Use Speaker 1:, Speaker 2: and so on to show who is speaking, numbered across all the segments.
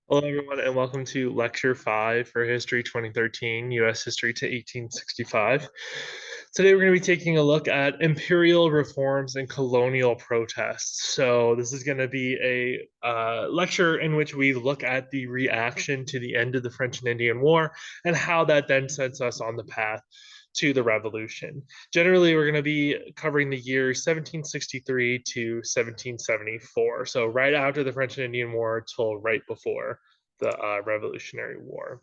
Speaker 1: Hello, everyone, and welcome to Lecture 5 for History 2013, U.S. History to 1865. Today, we're going to be taking a look at imperial reforms and colonial protests. So, this is going to be a lecture in which we look at the reaction to the end of the French and Indian War and how that then sets us on the path to the revolution. Generally, we're going to be covering the years 1763 to 1774. So right after the French and Indian War till right before the Revolutionary War.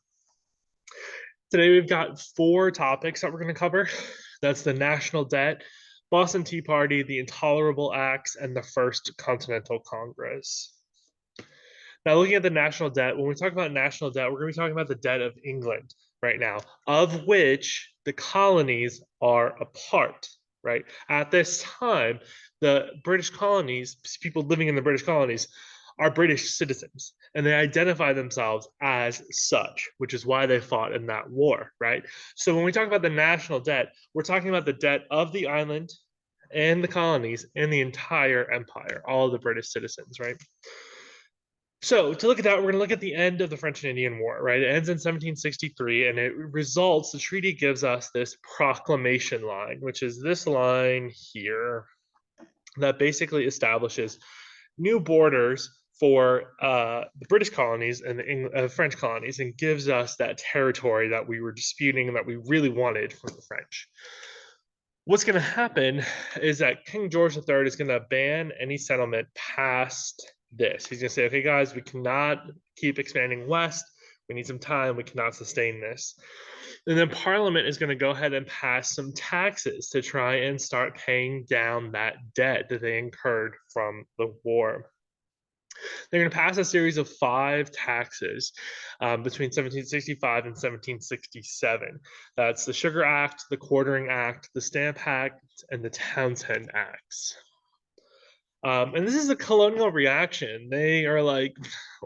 Speaker 1: Today we've got four topics that we're going to cover. That's the national debt, Boston Tea Party, the Intolerable Acts, and the First Continental Congress. Now, looking at the national debt, when we talk about national debt, we're going to be talking about the debt of England right now, of which the colonies are a part, right? At this time, the British colonies, people living in the British colonies, are British citizens, and they identify themselves as such, which is why they fought in that war, right? So when we talk about the national debt, we're talking about the debt of the island and the colonies and the entire empire, all of the British citizens, right? So to look at that, we're going to look at the end of the French and Indian War, right? It ends in 1763, and it results, the treaty gives us this proclamation line, which is this line here that basically establishes new borders for the British colonies and the French colonies and gives us that territory that we were disputing and that we really wanted from the French. What's going to happen is that King George III is going to ban any settlement past this. He's going to say, okay, guys, we cannot keep expanding west. We need some time. We cannot sustain this. And then Parliament is going to go ahead and pass some taxes to try and start paying down that debt that they incurred from the war. They're going to pass a series of 5 taxes between 1765 and 1767. That's the Sugar Act, the Quartering Act, the Stamp Act, and the Townshend Acts. And this is a colonial reaction. They are like,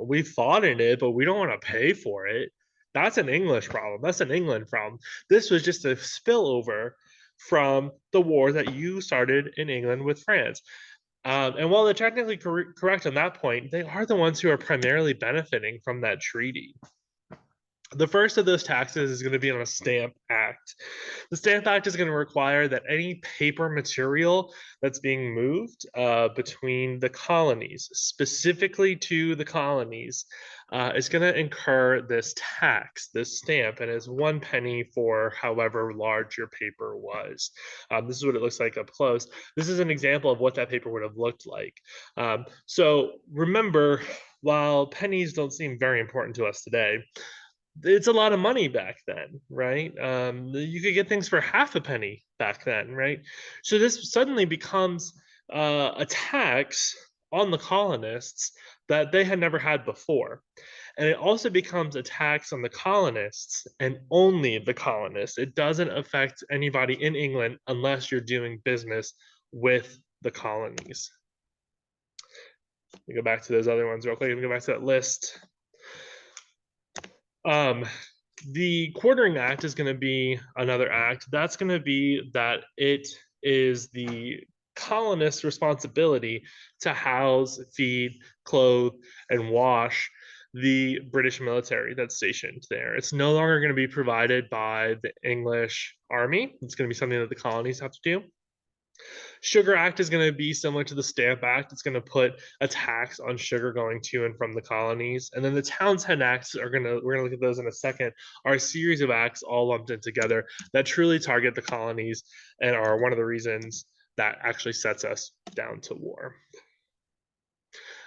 Speaker 1: we fought in it, but we don't want to pay for it. That's an English problem. That's an England problem. This was just a spillover from the war that you started in England with France. And while they're technically correct on that point, they are the ones who are primarily benefiting from that treaty. The first of those taxes is going to be on a Stamp Act. The Stamp Act is going to require that any paper material that's being moved between the colonies, specifically to the colonies, is going to incur this tax, this stamp, and it's 1 penny for however large your paper was. This is what it looks like up close. This is an example of what that paper would have looked like. So remember, while pennies don't seem very important to us today, it's a lot of money back then, right? You could get things for half a penny back then, right? So this suddenly becomes a tax on the colonists that they had never had before. And it also becomes a tax on the colonists and only the colonists. It doesn't affect anybody in England unless you're doing business with the colonies. Let me go back to those other ones real quick. Let me go back to that list. The Quartering Act is going to be another act. That's going to be that it is the colonists' responsibility to house, feed, clothe, and wash the British military that's stationed there. It's no longer going to be provided by the English army. It's going to be something that the colonies have to do. Sugar Act is going to be similar to the Stamp Act. It's going to put a tax on sugar going to and from the colonies. And then the Townshend Acts we're going to look at those in a second, are a series of acts all lumped in together that truly target the colonies and are one of the reasons that actually sets us down to war.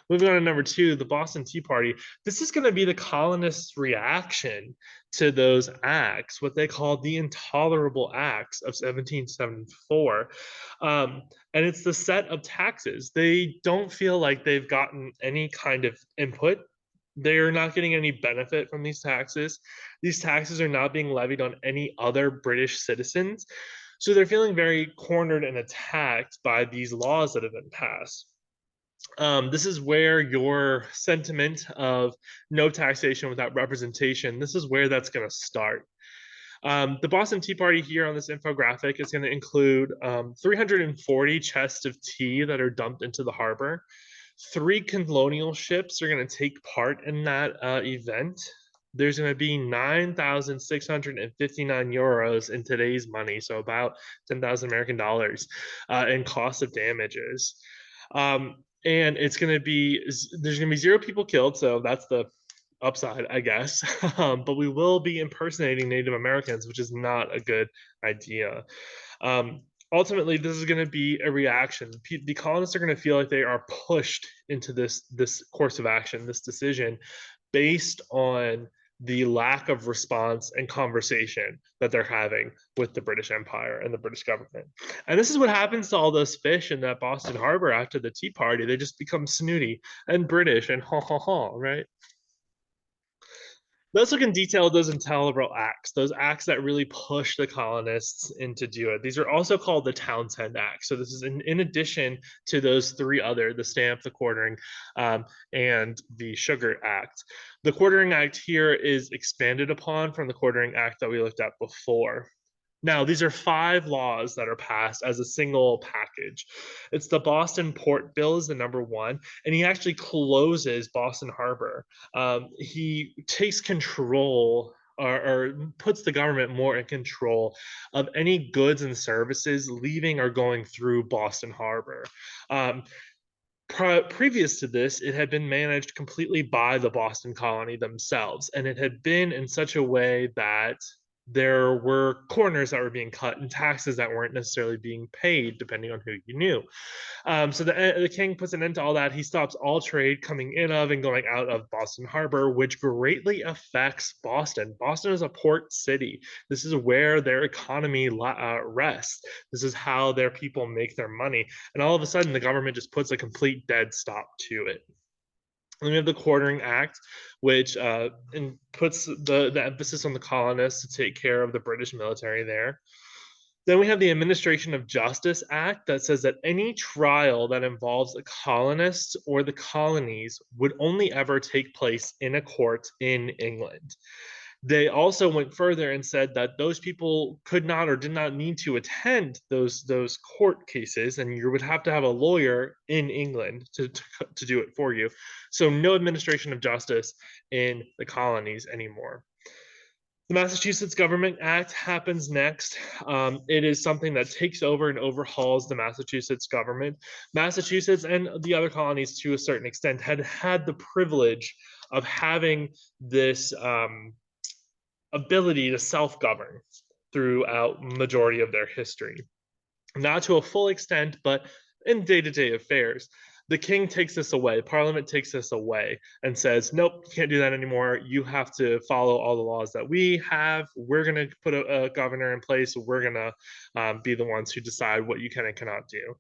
Speaker 1: Moving on to number 2, the Boston Tea Party. This is going to be the colonists' reaction to those acts, what they call the Intolerable Acts of 1774. And it's the set of taxes. They don't feel like they've gotten any kind of input. They're not getting any benefit from these taxes. These taxes are not being levied on any other British citizens. So they're feeling very cornered and attacked by these laws that have been passed. This is where your sentiment of no taxation without representation, this is where that's going to start. The Boston Tea Party here on this infographic is going to include 340 chests of tea that are dumped into the harbor. 3 colonial ships are going to take part in that event. There's going to be 9,659 euros in today's money, so about 10,000 American dollars in cost of damages. And it's going to be, there's going to be 0 people killed, so that's the upside, I guess. But we will be impersonating Native Americans, which is not a good idea. Ultimately, this is going to be a reaction. The colonists are going to feel like they are pushed into this course of action, this decision, based on the lack of response and conversation that they're having with the British Empire and the British government. And this is what happens to all those fish in that Boston Harbor after the Tea Party. They just become snooty and British and ha ha ha, right? Let's look in detail at those intolerable acts, those acts that really push the colonists into do it. These are also called the Townshend Acts. So this is in addition to those 3 other, the stamp, the quartering, and the sugar act. The quartering act here is expanded upon from the quartering act that we looked at before. Now, these are 5 laws that are passed as a single package. It's the Boston Port Bill is the number 1, and he actually closes Boston Harbor. He takes control or puts the government more in control of any goods and services leaving or going through Boston Harbor. Previous to this, it had been managed completely by the Boston colony themselves, and it had been in such a way that there were corners that were being cut and taxes that weren't necessarily being paid, depending on who you knew. So the king puts an end to all that. He stops all trade coming in of and going out of Boston Harbor, which greatly affects Boston. Boston is a port city. This is where their economy rests. This is how their people make their money. And all of a sudden, the government just puts a complete dead stop to it. Then we have the Quartering Act, which puts the emphasis on the colonists to take care of the British military there. Then we have the Administration of Justice Act that says that any trial that involves the colonists or the colonies would only ever take place in a court in England. They also went further and said that those people could not or did not need to attend those court cases, and you would have to have a lawyer in England to do it for you. So no administration of justice in the colonies anymore. The Massachusetts Government Act happens next. It is something that takes over and overhauls the Massachusetts government. Massachusetts and the other colonies, to a certain extent, had the privilege of having this ability to self-govern throughout majority of their history. Not to a full extent, but in day-to-day affairs. The king takes this away, Parliament takes this away and says, nope, you can't do that anymore. You have to follow all the laws that we have. We're going to put a governor in place. We're going to be the ones who decide what you can and cannot do.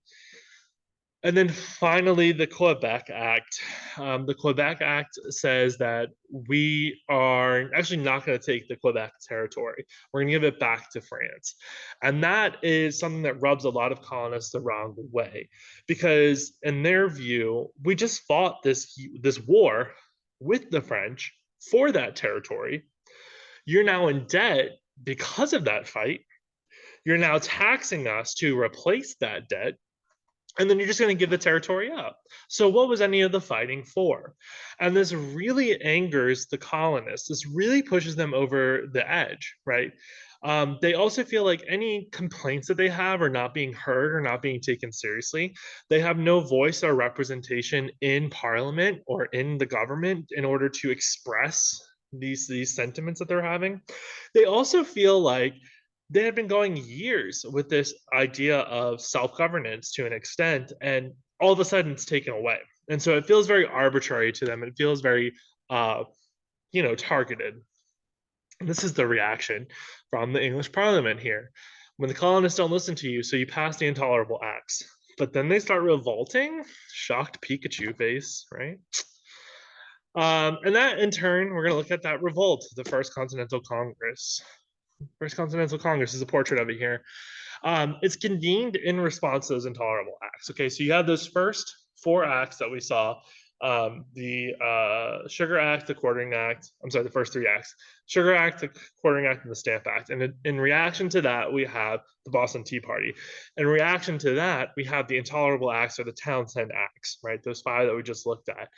Speaker 1: And then finally, the Quebec Act. The Quebec Act says that we are actually not going to take the Quebec territory. We're going to give it back to France. And that is something that rubs a lot of colonists the wrong way, because in their view, we just fought this war with the French for that territory. You're now in debt because of that fight. You're now taxing us to replace that debt. And then you're just going to give the territory up. So what was any of the fighting for? And this really angers the colonists. This really pushes them over the edge, right? They also feel like any complaints that they have are not being heard or not being taken seriously. They have no voice or representation in Parliament or in the government in order to express these sentiments that they're having. They also feel like they had been going years with this idea of self-governance to an extent, and all of a sudden it's taken away. And so it feels very arbitrary to them. It feels very, targeted. And this is the reaction from the English Parliament here. When the colonists don't listen to you, so you pass the intolerable acts. But then they start revolting. Shocked Pikachu face, right? And that, in turn, we're going to look at that revolt, the First Continental Congress. First Continental Congress is a portrait of it here. It's convened in response to those intolerable acts. Okay, so you have those first 4 acts that we saw. the Sugar Act, the Quartering Act. I'm sorry, the first three acts: Sugar Act, the Quartering Act, and the Stamp Act. And in reaction to that, we have the Boston Tea Party. In reaction to that, we have the Intolerable Acts or the Townsend Acts, right? Those five that we just looked at.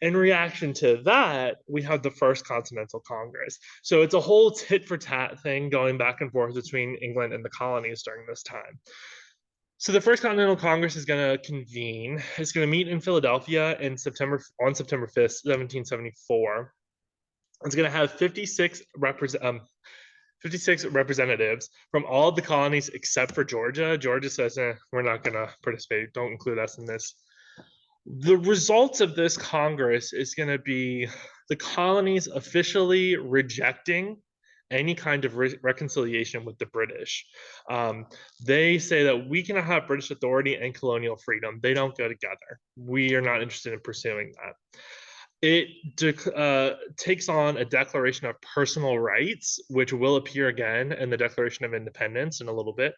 Speaker 1: In reaction to that, we have the First Continental Congress. So it's a whole tit for tat thing going back and forth between England and the colonies during this time. So the First Continental Congress is going to convene. It's going to meet in Philadelphia on September 5th, 1774. It's going to have 56 representatives from all of the colonies except for Georgia. Georgia says, we're not going to participate. Don't include us in this. The results of this Congress is going to be the colonies officially rejecting any kind of reconciliation with the British. They say that we cannot have British authority and colonial freedom. They don't go together. We are not interested in pursuing that. It takes on a Declaration of Personal Rights, which will appear again in the Declaration of Independence in a little bit.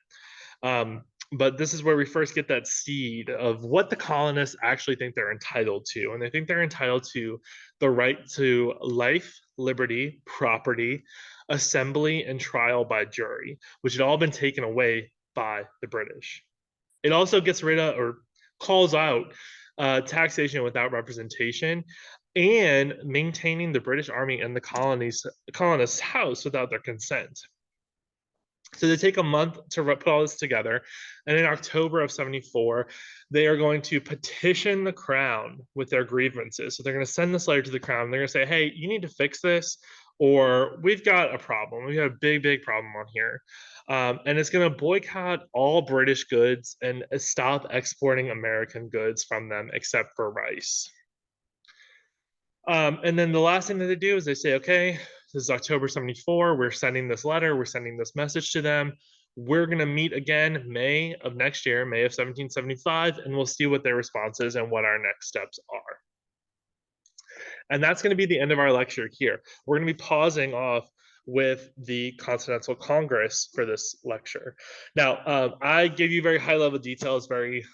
Speaker 1: But this is where we first get that seed of what the colonists actually think they're entitled to. And they think they're entitled to the right to life, liberty, property, assembly, and trial by jury, which had all been taken away by the British. It also gets rid of or calls out taxation without representation and maintaining the British Army and the colonists' house without their consent. So they take a month to put all this together. And in October of 74, they are going to petition the crown with their grievances. So they're going to send this letter to the crown. They're going to say, hey, you need to fix this, or we've got a problem. We've got a big, big problem on here. And it's going to boycott all British goods and stop exporting American goods from them, except for rice. And then the last thing that they do is they say, okay, this is October 74. We're sending this letter. We're sending this message to them. We're going to meet again May of next year, May of 1775, and we'll see what their response is and what our next steps are. And that's going to be the end of our lecture here. We're going to be pausing off with the Continental Congress for this lecture. Now, I gave you very high level details, very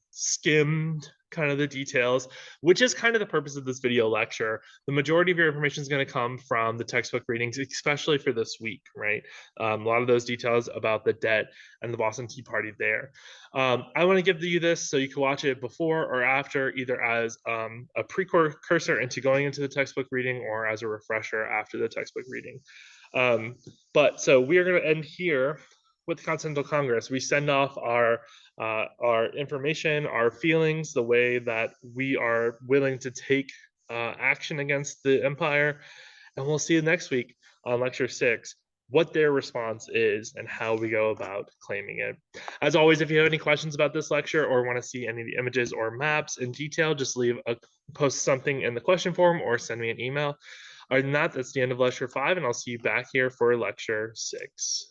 Speaker 1: skimmed kind of the details, which is kind of the purpose of this video lecture. The majority of your information is going to come from the textbook readings, especially for this week, right? A lot of those details about the debt and the Boston Tea Party there. I want to give you this so you can watch it before or after, either as a precursor into going into the textbook reading or as a refresher after the textbook reading. But so we are going to end here with the Continental Congress. We send off our information, our feelings, the way that we are willing to take action against the empire. And we'll see you next week on lecture 6, what their response is and how we go about claiming it. As always, if you have any questions about this lecture or want to see any of the images or maps in detail, just post something in the question form or send me an email. Other than that, that's the end of lecture 5, and I'll see you back here for lecture 6.